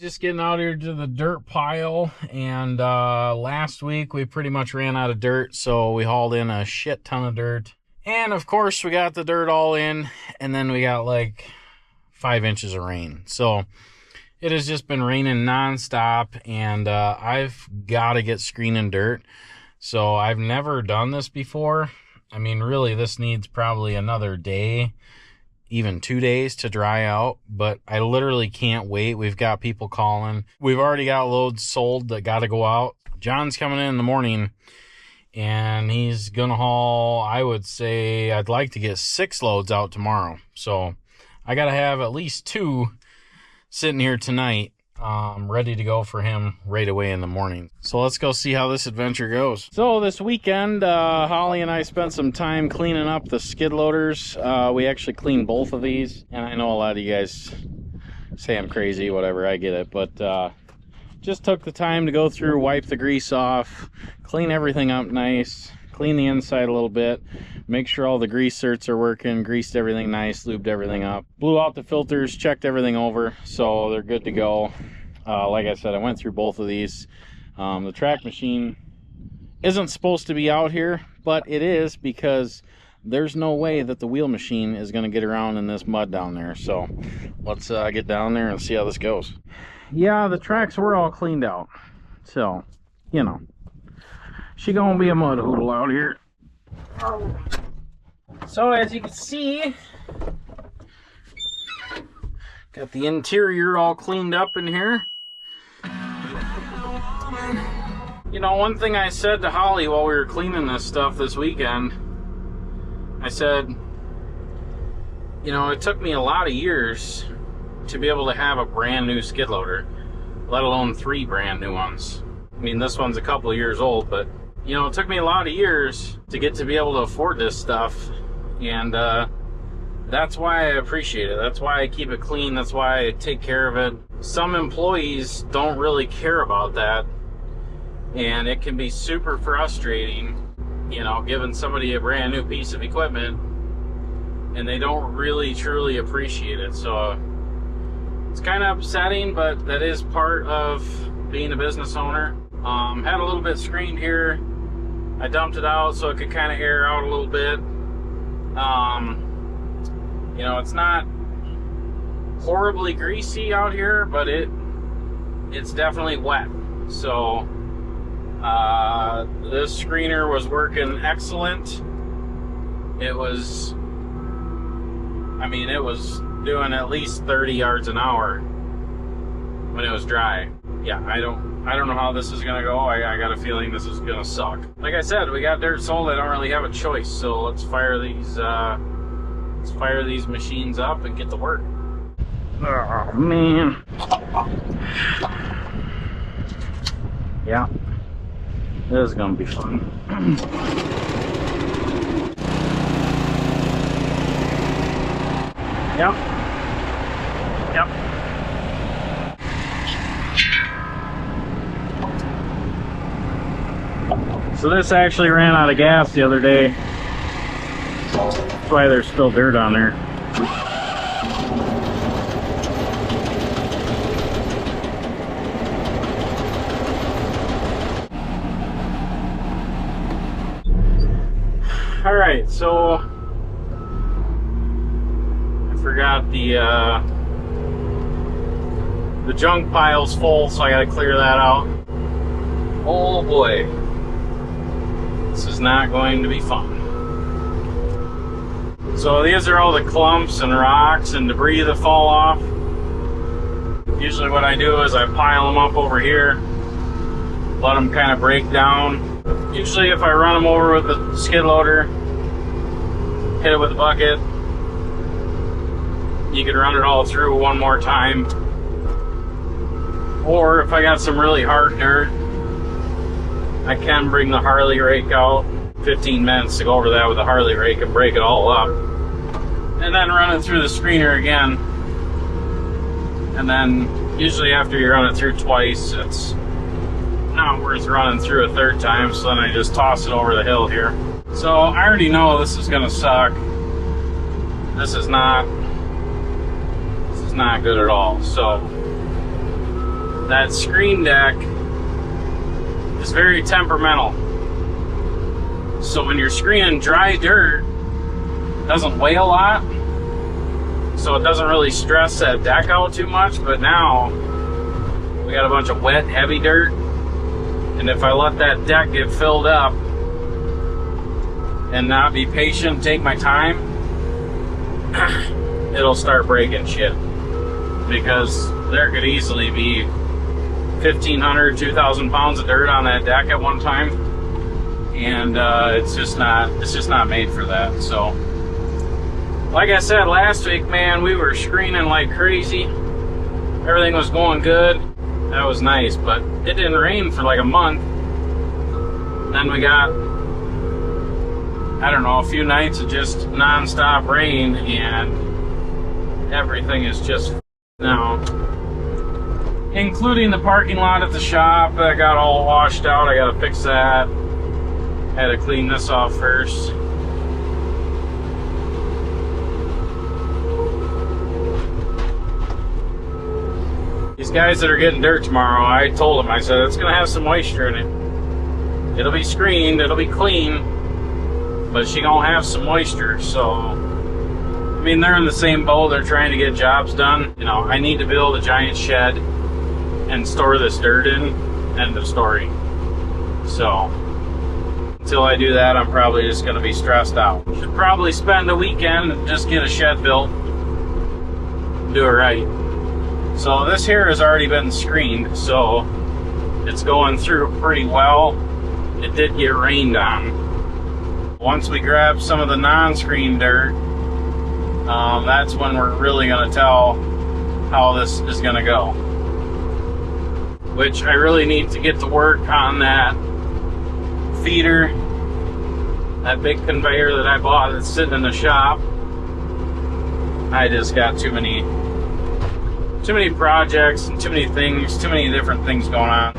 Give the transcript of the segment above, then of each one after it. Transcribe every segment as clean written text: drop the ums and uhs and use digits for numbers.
Just getting out here to the dirt pile, and last week we pretty much ran out of dirt, so we hauled in a shit ton of dirt. And of course we got the dirt all in, and then we got like 5 inches of rain. So it has just been raining nonstop, and I've got to get screening dirt. So I've never done this before. I mean, really, this needs probably another day, even 2 days to dry out, but I literally can't wait. We've got people calling. We've already got loads sold that got to go out. John's coming in the morning, and he's gonna haul, I would say, I'd like to get 6 loads out tomorrow. So I gotta have at least 2 sitting here tonight, ready to go for him right away in the morning. So let's go see how this adventure goes. So this weekend, Holly and I spent some time cleaning up the skid loaders. We actually cleaned both of these, and I know a lot of you guys say I'm crazy, whatever, I get it, but just took the time to go through, wipe the grease off, clean everything up nice, clean the inside a little bit, make sure all the grease certs are working, greased everything nice, lubed everything up, blew out the filters, checked everything over, so they're good to go. Like I said, I went through both of these. The track machine isn't supposed to be out here, but it is, because there's no way that the wheel machine is going to get around in this mud down there. So let's get down there and see how this goes. Yeah, the tracks were all cleaned out, so you know, she gonna be a mud hoodle out here. So as you can see, got the interior all cleaned up in here. You know, one thing I said to Holly while we were cleaning this stuff this weekend, I said, you know, it took me a lot of years to be able to have a brand new skid loader, let alone 3 brand new ones. I mean, this one's a couple of years old, but you know, it took me a lot of years to get to be able to afford this stuff, and that's why I appreciate it. That's why I keep it clean. That's why I take care of it. Some employees don't really care about that, and it can be super frustrating, you know, giving somebody a brand new piece of equipment and they don't really truly appreciate it. So it's kind of upsetting, but that is part of being a business owner. Had a little bit screened here. I dumped it out so it could kind of air out a little bit. You know, it's not horribly greasy out here, but it's definitely wet. So this screener was working excellent. It was, I mean, it was doing at least 30 yards an hour when it was dry. Yeah, I don't know how this is gonna go. I got a feeling this is gonna suck. Like I said, we got dirt sold. I don't really have a choice, so let's fire these machines up and get to work. Oh man. Yeah, this is gonna be fun. Yep. So this actually ran out of gas the other day. That's why there's still dirt on there. All right, so I forgot the junk pile's full, so I gotta clear that out. Oh boy. This is not going to be fun. So these are all the clumps and rocks and debris that fall off. Usually what I do is I pile them up over here, let them kind of break down. Usually if I run them over with the skid loader, hit it with a bucket, you can run it all through one more time. Or if I got some really hard dirt, I can bring the Harley rake out. 15 minutes to go over that with the Harley rake and break it all up. And then run it through the screener again. And then usually after you run it through twice, it's not worth running through a third time, so then I just toss it over the hill here. So I already know this is gonna suck. This is not good at all. So that screen deck is very temperamental. So when you're screening dry dirt, it doesn't weigh a lot, so it doesn't really stress that deck out too much. But now we got a bunch of wet, heavy dirt, and if I let that deck get filled up and not be patient, take my time, it'll start breaking shit, because there could easily be 1,500, 2,000 pounds of dirt on that deck at one time, and it's just not made for that. So like I said last week, man, we were screening like crazy. Everything was going good. That was nice, but it didn't rain for like a month. Then we got, I don't know, a few nights of just non-stop rain, and everything is just now, including the parking lot at the shop that got all washed out. I gotta fix that. Had to clean this off first. These guys that are getting dirt tomorrow, I told them, I said, it's gonna have some moisture in it. It'll be screened, it'll be clean, but she gonna have some moisture. So, I mean, they're in the same boat. They're trying to get jobs done. You know, I need to build a giant shed and store this dirt in. End of story. So, until I do that, I'm probably just gonna be stressed out. Should probably spend the weekend and just get a shed built. Do it right. So this here has already been screened, so it's going through pretty well. It did get rained on. Once we grab some of the non-screen dirt, that's when we're really going to tell how this is going to go. Which I really need to get to work on that feeder, that big conveyor that I bought that's sitting in the shop. I just got too many projects and too many things, too many different things going on.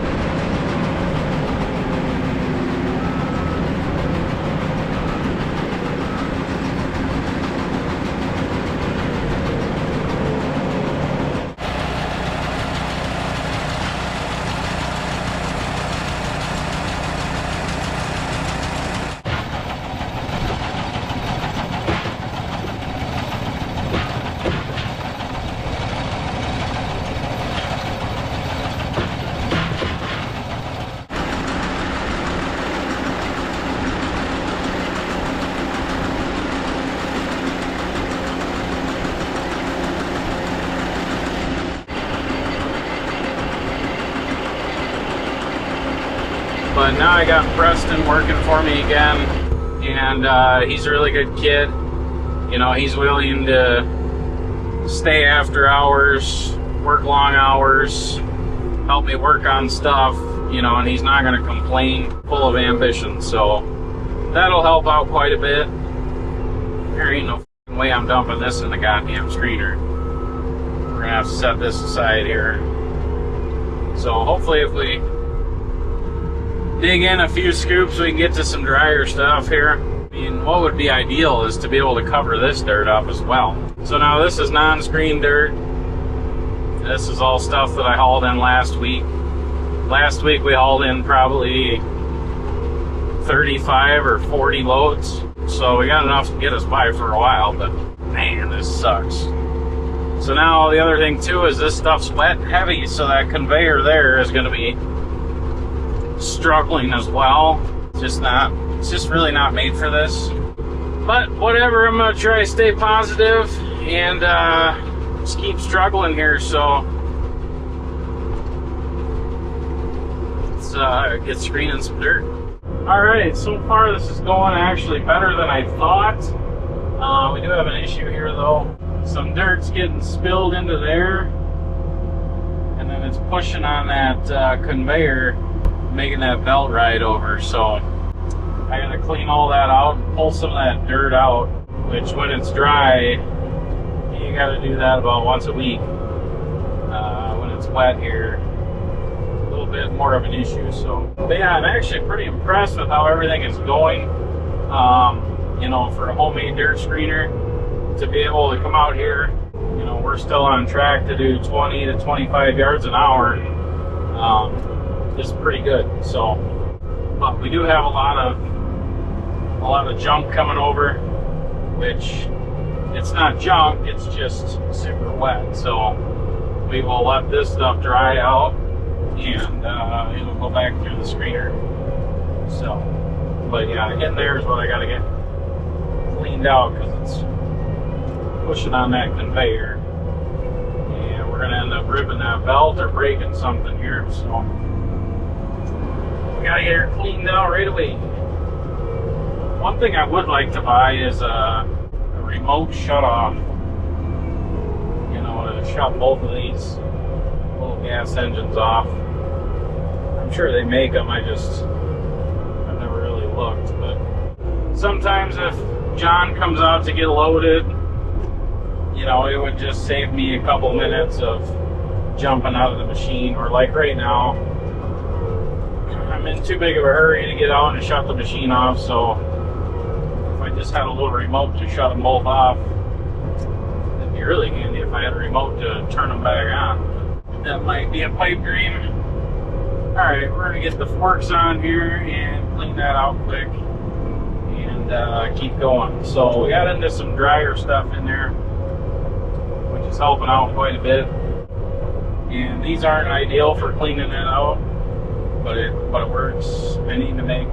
But now I got Preston working for me again, and he's a really good kid. You know, he's willing to stay after hours, work long hours, help me work on stuff, you know, and he's not going to complain, full of ambition. So that'll help out quite a bit. There ain't no way I'm dumping this in the goddamn screener. We're going to have to set this aside here. So hopefully if we dig in a few scoops, we can get to some drier stuff here. I mean, what would be ideal is to be able to cover this dirt up as well. So now this is non-screen dirt. This is all stuff that I hauled in last week. Last week we hauled in probably 35 or 40 loads. So we got enough to get us by for a while, but man, this sucks. So now the other thing too is this stuff's wet and heavy, so that conveyor there is going to be struggling as well. It's just really not made for this. But whatever, I'm gonna try to stay positive and just keep struggling here. So let's get screening some dirt. Alright, so far this is going actually better than I thought. We do have an issue here though. Some dirt's getting spilled into there, and then it's pushing on that conveyor, making that belt ride over. So I gotta clean all that out and pull some of that dirt out, which when it's dry, you gotta do that about once a week. When it's wet here, a little bit more of an issue. So, but yeah, I'm actually pretty impressed with how everything is going. You know, for a homemade dirt screener, to be able to come out here, you know, we're still on track to do 20 to 25 yards an hour. is pretty good. So, but we do have a lot of junk coming over, which it's not junk, it's just super wet. So we will let this stuff dry out, and it'll go back through the screener. So, but yeah, in there is what I got to get cleaned out because it's pushing on that conveyor, and we're gonna end up ripping that belt or breaking something here. So we gotta get her cleaned out right away. One thing I would like to buy is a remote shut-off, you know, to shut both of these little gas engines off. I'm sure they make them, I've never really looked. But sometimes if John comes out to get loaded, you know, it would just save me a couple minutes of jumping out of the machine. Or like right now, I'm in too big of a hurry to get out and shut the machine off, so if I just had a little remote to shut them both off, it'd be really handy if I had a remote to turn them back on. That might be a pipe dream. Alright, we're going to get the forks on here and clean that out quick and keep going. So we got into some drier stuff in there, which is helping out quite a bit. And these aren't ideal for cleaning it out, but it works. I need to make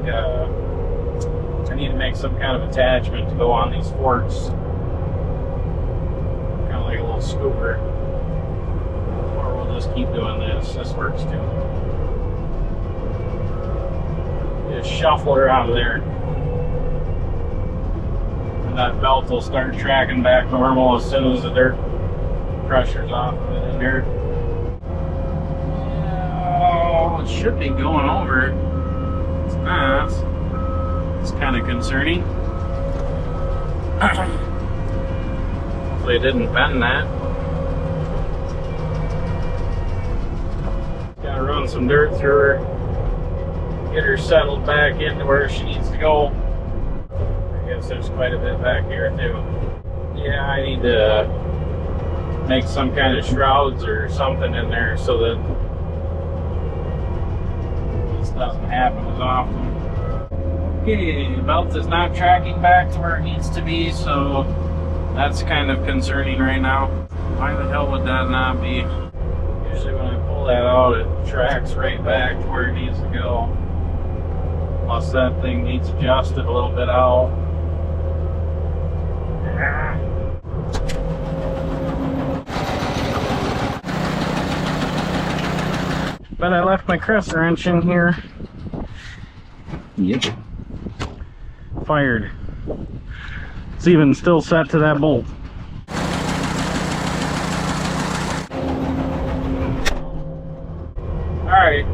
some kind of attachment to go on these forks, kind of like a little scooper. Or we'll just keep doing this. This works too. Just shuffle her out of there, and that belt will start tracking back normal as soon as the dirt pressure's off of it in there. Oh, it should be going over. It's not. It's kind of concerning. Hopefully it didn't bend that. Gotta run some dirt through her, get her settled back into where she needs to go. I guess there's quite a bit back here too. Yeah, I need to make some kind of shrouds or something in there so that this doesn't happen as often. Okay, the belt is not tracking back to where it needs to be, so that's kind of concerning right now. Why the hell would that not be? Usually when I pull that out, it tracks right back to where it needs to go. Plus that thing needs adjusted a little bit out. But I left my crescent wrench in here. Yep. Fired. It's even still set to that bolt. Alright.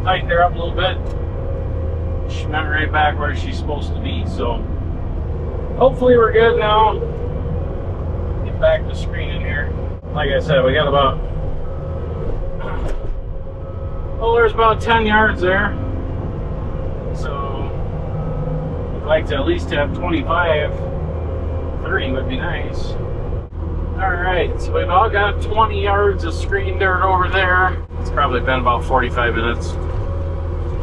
Tightened her up a little bit. She went right back where she's supposed to be, so hopefully we're good now. Get back to screening here. Like I said, we got about, well, there's about 10 yards there. So I'd like to at least have 25. 30 would be nice. Alright, so we've all got 20 yards of screen dirt over there. It's probably been about 45 minutes.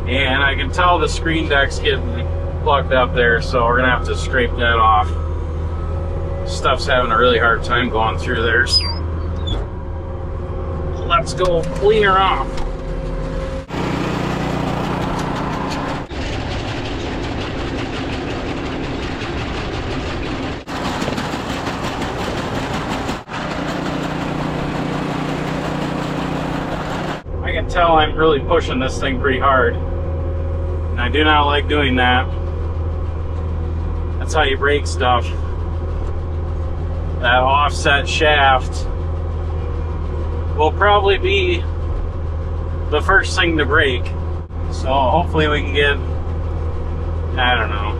And I can tell the screen deck's getting plugged up there, so we're gonna have to scrape that off. Stuff's having a really hard time going through there, so let's go clean her off. I can tell I'm really pushing this thing pretty hard, and I do not like doing that. That's how you break stuff. That offset shaft will probably be the first thing to break. So hopefully we can get, I don't know,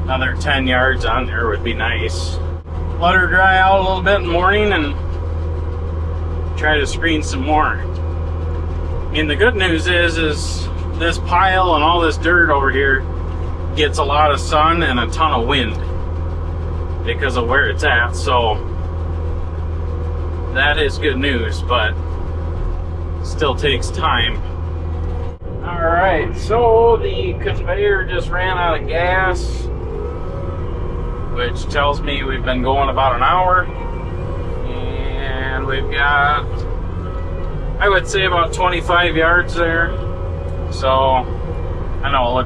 another 10 yards on there would be nice. Let her dry out a little bit in the morning and try to screen some more. I mean, the good news is this pile and all this dirt over here gets a lot of sun and a ton of wind because of where it's at, so that is good news. But still takes time. Alright, so the conveyor just ran out of gas, which tells me we've been going about an hour. And we've got, I would say, about 25 yards there. So, I know,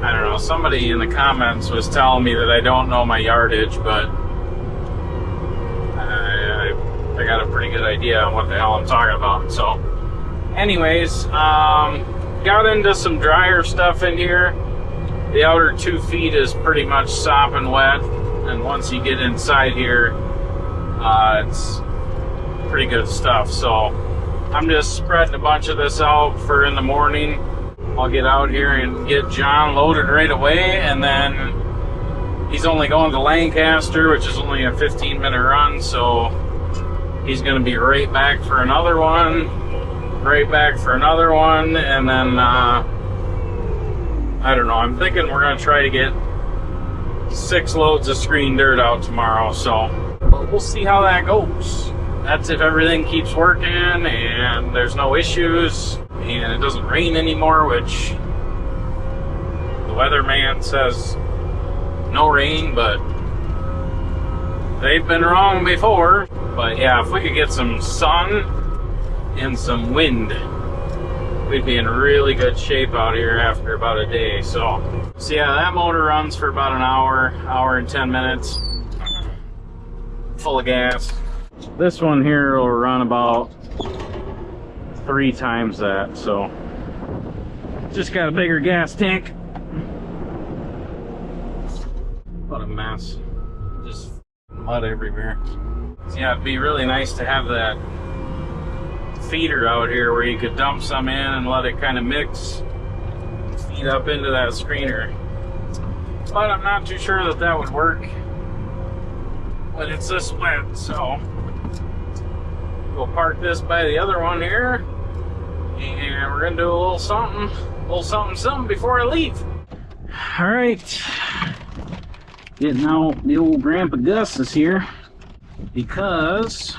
I don't know, somebody in the comments was telling me that I don't know my yardage, but I got a pretty good idea on what the hell I'm talking about. So, anyways, got into some drier stuff in here. The outer 2 feet is pretty much sopping wet, and once you get inside here, it's pretty good stuff. So I'm just spreading a bunch of this out for in the morning. I'll get out here and get John loaded right away, and then he's only going to Lancaster, which is only a 15-minute run, so he's going to be right back for another one, and then I don't know, I'm thinking we're going to try to get 6 loads of screen dirt out tomorrow, so but we'll see how that goes. That's if everything keeps working and there's no issues and it doesn't rain anymore, which the weatherman says no rain, but they've been wrong before. But yeah, if we could get some sun and some wind, we'd be in really good shape out here after about a day. So yeah, that motor runs for about an hour and 10 minutes, full of gas. This one here will run about 3 times that, so just got a bigger gas tank. What a mess, just mud everywhere. So yeah, it'd be really nice to have that feeder out here where you could dump some in and let it kind of mix, feed up into that screener. But I'm not too sure that that would work when it's this wet, so we'll park this by the other one here, and we're gonna do a little something before I leave. All right, getting out the old Grandpa Gus's here because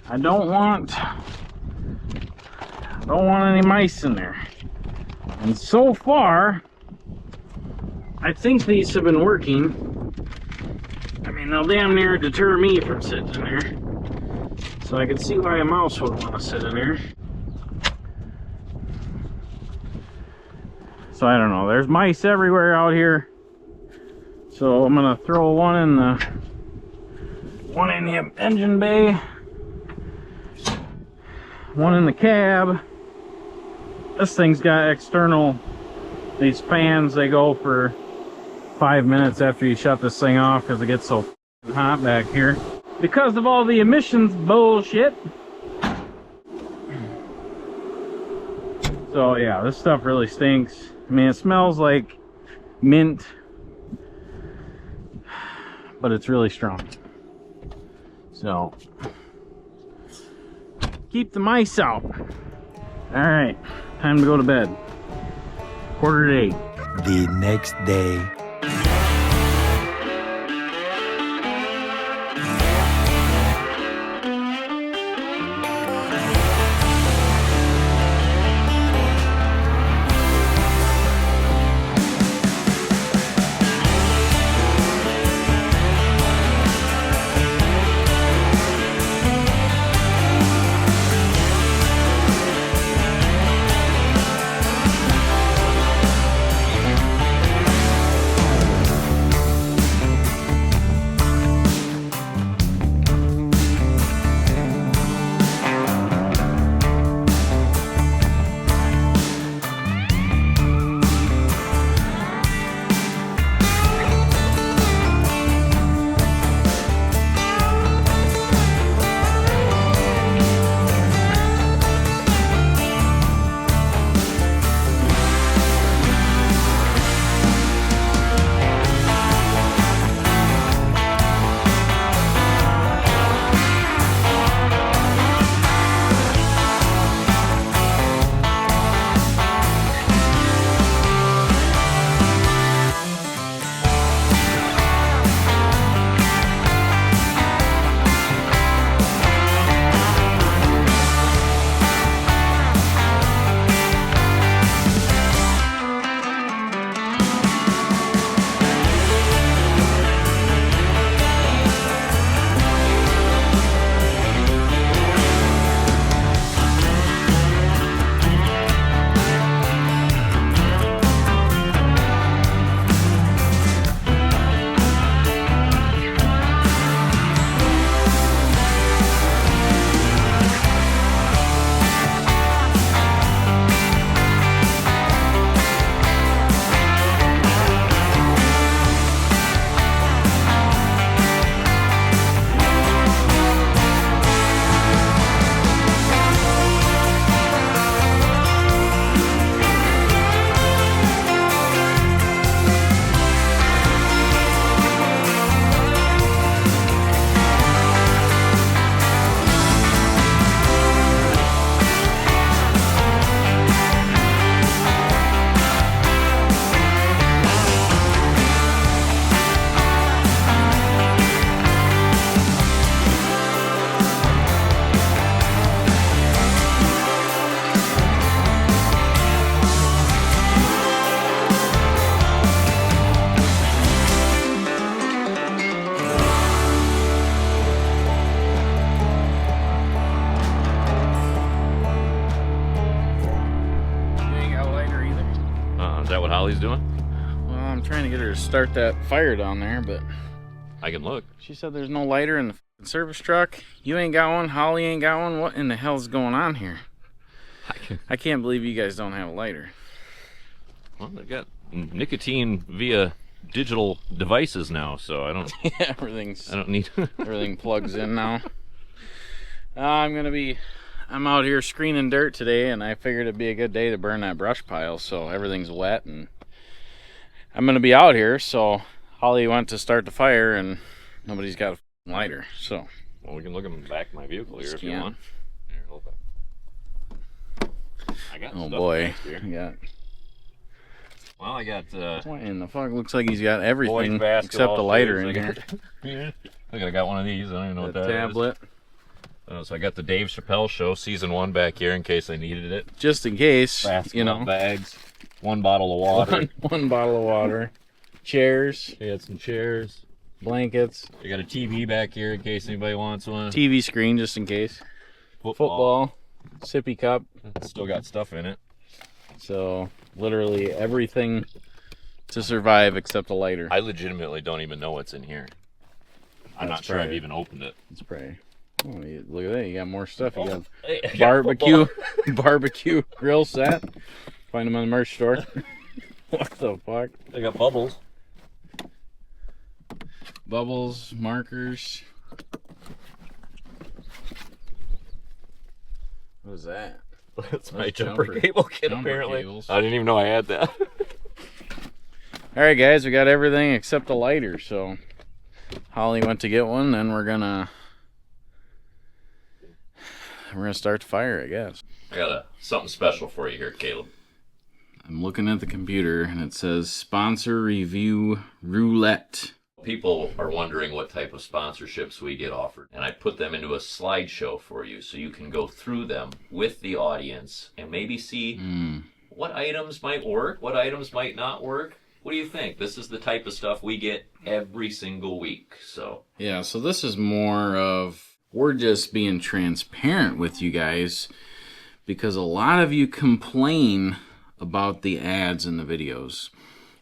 I don't want any mice in there. And so far, I think these have been working. I mean, they'll damn near deter me from sitting in there. So I can see why a mouse would want to sit in there. So I don't know, there's mice everywhere out here. So I'm gonna throw one in the engine bay, one in the cab. This thing's got external, these fans, they go for 5 minutes after you shut this thing off because it gets so hot back here because of all the emissions bullshit. So yeah, this stuff really stinks. I mean, it smells like mint, but it's really strong. So keep the mice out. All right, time to go to bed. 7:45. The next day. Holly's doing? Well, I'm trying to get her to start that fire down there, but I can look. she said there's no lighter in the service truck. You ain't got one. Holly ain't got one. What in the hell's going on here? I can't believe you guys don't have a lighter. Well, they got nicotine via digital devices now, so I don't. Yeah, I don't need. everything plugs in now. I'm out here screening dirt today, and I figured it'd be a good day to burn that brush pile, so everything's wet, and I'm gonna be out here. So Holly went to start the fire, and nobody's got a lighter. So Well, we can look in the back of my vehicle here if you Scan. want. Here, hold on. I got oh stuff boy, next here. I got Well, I got what in the fuck? Looks like he's got boys everything basketball except a lighter shoes. in here. Look, I got one of these. I don't even know what The that tablet, is. So I got the Dave Chappelle Show season 1 back here in case I needed it. just in case. Basketball bags, 1 bottle of water. one bottle of water, chairs, We had some chairs. blankets, I got a TV back here in case anybody wants one. TV screen just in case. Football, sippy cup. Still got stuff in it. So literally everything to survive except a lighter. I legitimately don't even know what's in here. I'm That's not sure I've right. even opened it. Let's pray. Oh, look at that! You got more stuff. You got Hey, I got barbecue, football. barbecue grill set. Find them on the merch store. What the fuck? I got bubbles. Bubbles, markers. What was that? That's my Those jumper jumper- cable kit, jumper apparently. cables. I didn't even know I had that. All right, guys, we got everything except a lighter. So Holly went to get one. Then we're gonna start the fire, I guess. I got something special for you here, Caleb. I'm looking at the computer and it says sponsor review roulette. People are wondering what type of sponsorships we get offered, and I put them into a slideshow for you so you can go through them with the audience and maybe see what items might work, what items might not work. What do you think? This is the type of stuff we get every single week. So Yeah, so this is more of, we're just being transparent with you guys because a lot of you complain about the ads in the videos.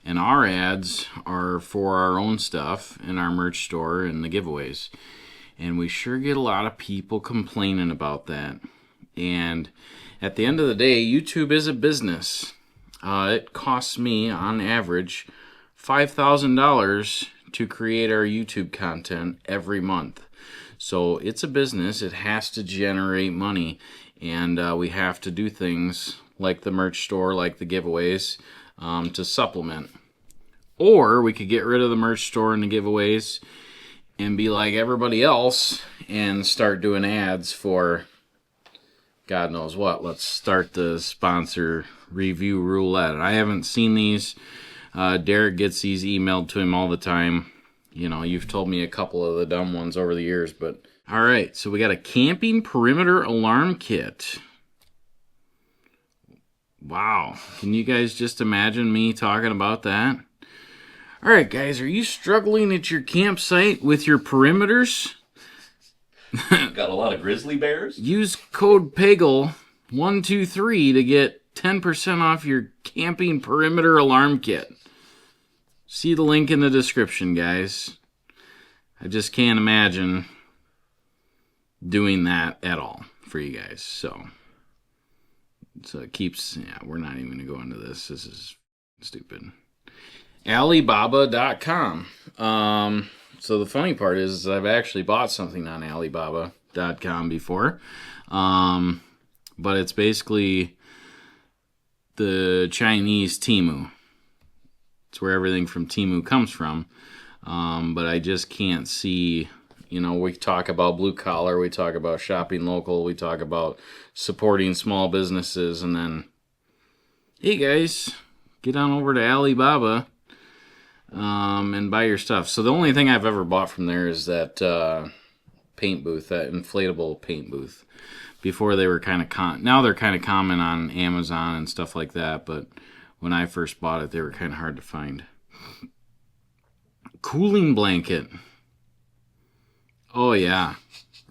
And our ads are for our own stuff in our merch store and the giveaways. And we sure get a lot of people complaining about that. And at the end of the day, YouTube is a business. It costs me, on average, $5,000 to create our YouTube content every month. So it's a business. It has to generate money. And we have to do things like the merch store, like the giveaways, to supplement. Or we could get rid of the merch store and the giveaways and be like everybody else and start doing ads for God knows what. Let's start the sponsor review roulette. I haven't seen these. Derek gets these emailed to him all the time. You know, you've told me a couple of the dumb ones over the years, but all right. So we got a camping perimeter alarm kit. Wow. Can you guys just imagine me talking about that? All right, guys, are you struggling at your campsite with your perimeters? got a lot of grizzly bears. Use code PEGL123 to get 10% off your camping perimeter alarm kit. See the link in the description, guys. I just can't imagine doing that at all for you guys. So it keeps, we're not even going to go into this. This is stupid. Alibaba.com. So the funny part is I've actually bought something on Alibaba.com before. But it's basically the Chinese Temu. It's where everything from Temu comes from. But I just can't see, we talk about blue collar, we talk about shopping local, we talk about supporting small businesses, and then, hey guys, get on over to Alibaba and buy your stuff. So the only thing I've ever bought from there is that paint booth, that inflatable paint booth. Before they were kind of now they're kind of common on Amazon and stuff like that, but when I first bought it, they were kind of hard to find. Cooling blanket. Oh yeah.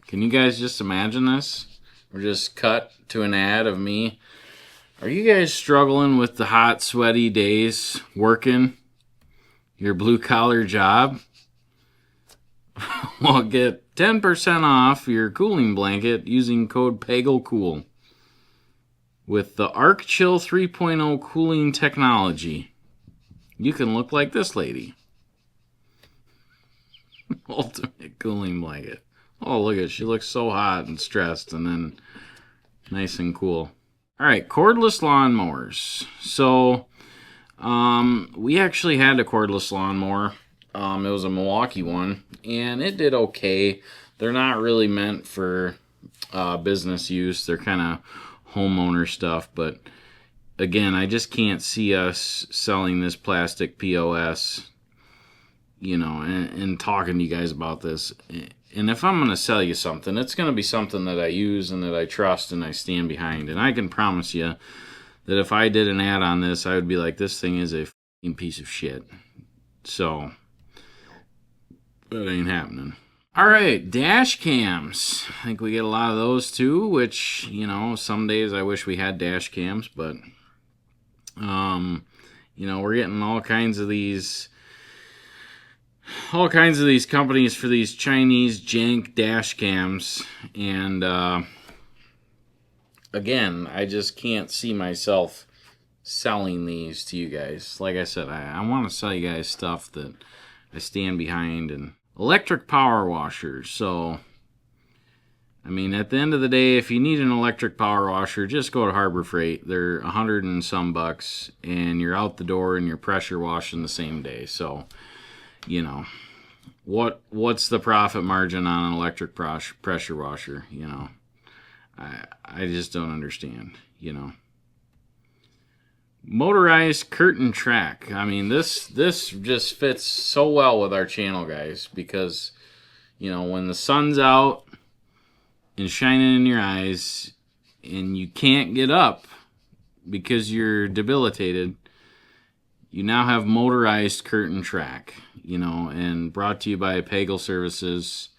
Can you guys just imagine this? We're just cut to an ad of me Are you guys struggling with the hot, sweaty days working your blue-collar job? Well, get 10% off your cooling blanket using code PAGELCOOL with the Arc Chill 3.0 cooling technology. You can look like this lady. Ultimate cooling blanket. Oh, look at it. She looks so hot and stressed and then nice and cool. All right, cordless lawnmowers. So, we actually had a cordless lawnmower. It was a Milwaukee one, and it did okay. They're not really meant for business use. They're kind of homeowner stuff, but again, I just can't see us selling this plastic POS, and talking to you guys about this. And if I'm going to sell you something, it's going to be something that I use and that I trust and I stand behind. And I can promise you that if I did an ad on this, I would be like, this thing is a f***ing piece of shit. So, that ain't happening. All right, dash cams. I think we get a lot of those too, which, some days I wish we had dash cams, but, we're getting all kinds of these companies for these Chinese jank dash cams. And, again, I just can't see myself selling these to you guys. Like I said, I want to sell you guys stuff that I stand behind. And electric power washers. So, at the end of the day, if you need an electric power washer, just go to Harbor Freight. They're $100 and some bucks, and you're out the door and you're pressure washing the same day. So, what's the profit margin on an electric pressure washer? I just don't understand. Motorized curtain track. This just fits so well with our channel, guys, because when the sun's out and shining in your eyes and you can't get up because you're debilitated, you now have motorized curtain track, and brought to you by Pagel Services.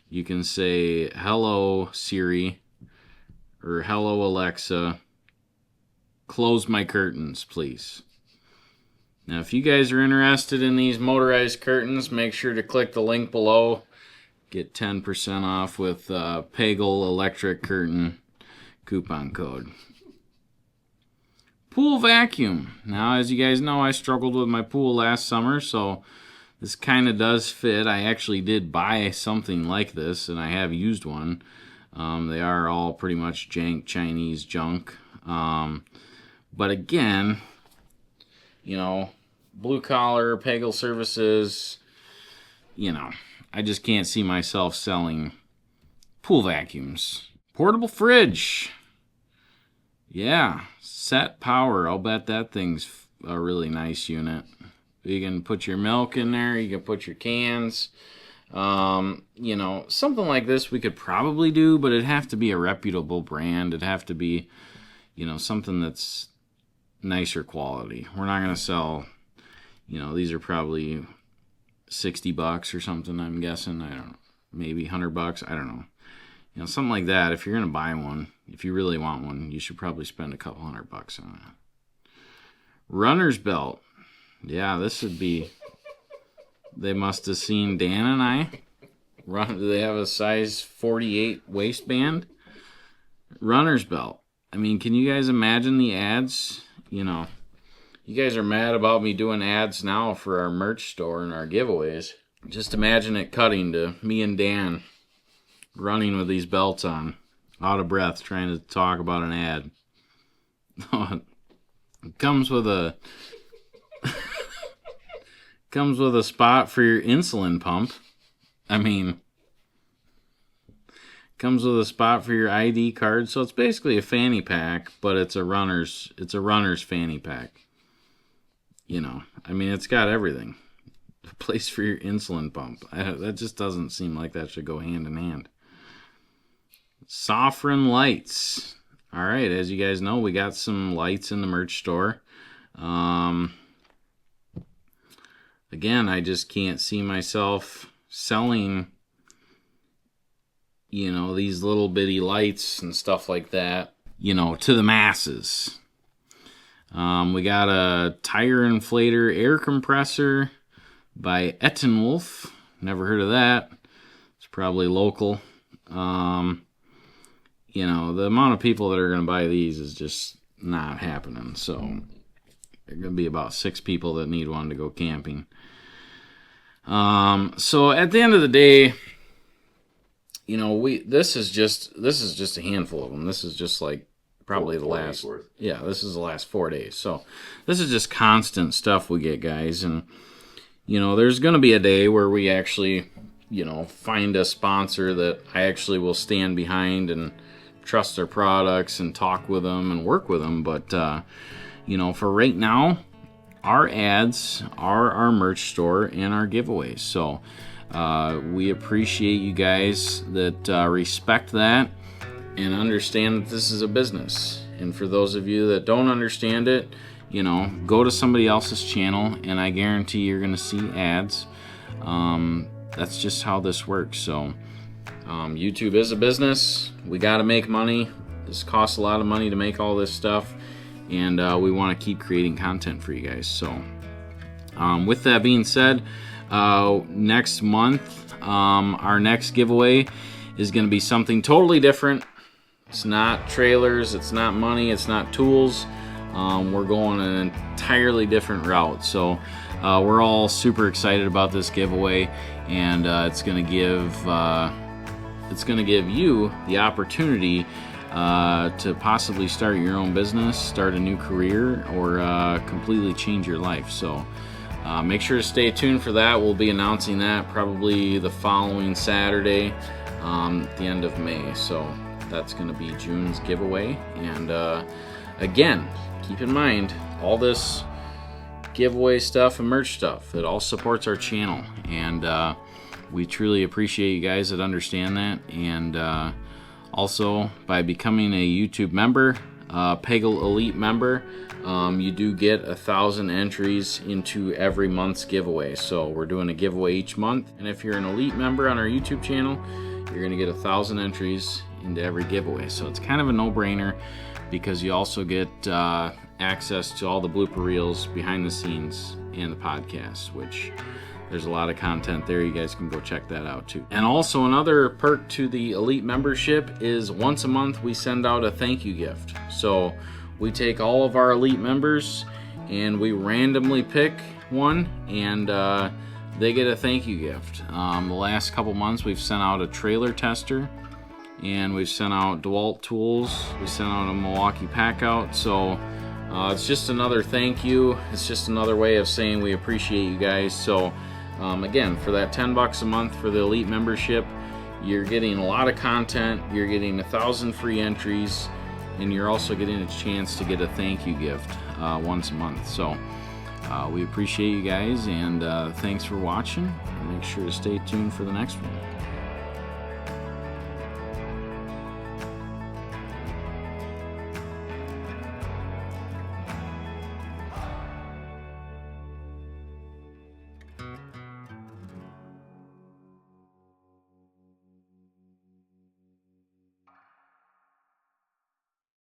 You can say, hello, Siri, or hello, Alexa, close my curtains, please. Now, if you guys are interested in these motorized curtains, make sure to click the link below. Get 10% off with Pagel Electric Curtain coupon code. Pool vacuum. Now, as you guys know, I struggled with my pool last summer, so this kind of does fit. I actually did buy something like this, and I have used one. They are all pretty much jank Chinese junk. But again, blue collar, Pagel Services, I just can't see myself selling pool vacuums. Portable fridge. Yeah, set power. I'll bet that thing's a really nice unit. You can put your milk in there. You can put your cans. Something like this we could probably do, but it'd have to be a reputable brand. It'd have to be, something that's nicer quality. We're not going to sell, these are probably $60 or something, I'm guessing. I don't know. Maybe $100. I don't know. Something like that. If you're going to buy one, if you really want one, you should probably spend a couple $100 on it. Runner's belt. Yeah, this would be... They must have seen Dan and I. Do they have a size 48 waistband? Runner's belt. Can you guys imagine the ads? You guys are mad about me doing ads now for our merch store and our giveaways. Just imagine it cutting to me and Dan running with these belts on, out of breath, trying to talk about an ad. It comes with a spot for your insulin pump. Comes with a spot for your ID card. So it's basically a fanny pack, but it's a runner's fanny pack. It's got everything. A place for your insulin pump. That just doesn't seem like that should go hand in hand. Sofren lights. All right, as you guys know, we got some lights in the merch store. Again, I just can't see myself selling, these little bitty lights and stuff like that, to the masses. We got a tire inflator air compressor by Ettenwolf. Never heard of that. It's probably local. You know, the amount of people that are going to buy these is just not happening. So there are going to be about 6 people that need one to go camping. So at the end of the day, you know, this is just a handful of them. This is just like probably the last, this is the last 4 days. So this is just constant stuff we get, guys. And, you know, there's going to be a day where we actually, you know, find a sponsor that I actually will stand behind and trust their products and talk with them and work with them. But, you know, for right now, our ads are our merch store and our giveaways. So we appreciate you guys that respect that and understand that this is a business. And for those of you that don't understand it, you know, go to somebody else's channel and I guarantee you're going to see ads. That's just how this works. So YouTube is a business. We got to make money. This costs a lot of money to make all this stuff. And we want to keep creating content for you guys. So with that being said, next month, our next giveaway is going to be something totally different. It's not trailers, it's not money, it's not tools. We're going an entirely different route. So we're all super excited about this giveaway, and it's going to give you the opportunity to possibly start your own business, start a new career, or completely change your life. So make sure to stay tuned for that. We'll be announcing that probably the following Saturday at the end of May. So that's going to be June's giveaway. And again, keep in mind, all this giveaway stuff and merch stuff, it all supports our channel. And we truly appreciate you guys that understand that. And also, by becoming a YouTube member, Peggle Elite member, you do get 1,000 entries into every month's giveaway. So we're doing a giveaway each month, and if you're an Elite member on our YouTube channel, you're going to get 1,000 entries into every giveaway. So it's kind of a no-brainer, because you also get access to all the blooper reels behind the scenes and the podcast, which there's a lot of content there. You guys can go check that out too. And also, another perk to the Elite membership is once a month we send out a thank you gift. So we take all of our Elite members and we randomly pick one, and they get a thank you gift. The last couple months we've sent out a trailer tester, and we've sent out DeWalt tools. We sent out a Milwaukee pack out. So it's just another thank you. It's just another way of saying we appreciate you guys. So again, for that $10 a month for the Elite membership, you're getting a lot of content. You're getting 1,000 free entries, and you're also getting a chance to get a thank you gift once a month. So we appreciate you guys, and thanks for watching. Make sure to stay tuned for the next one.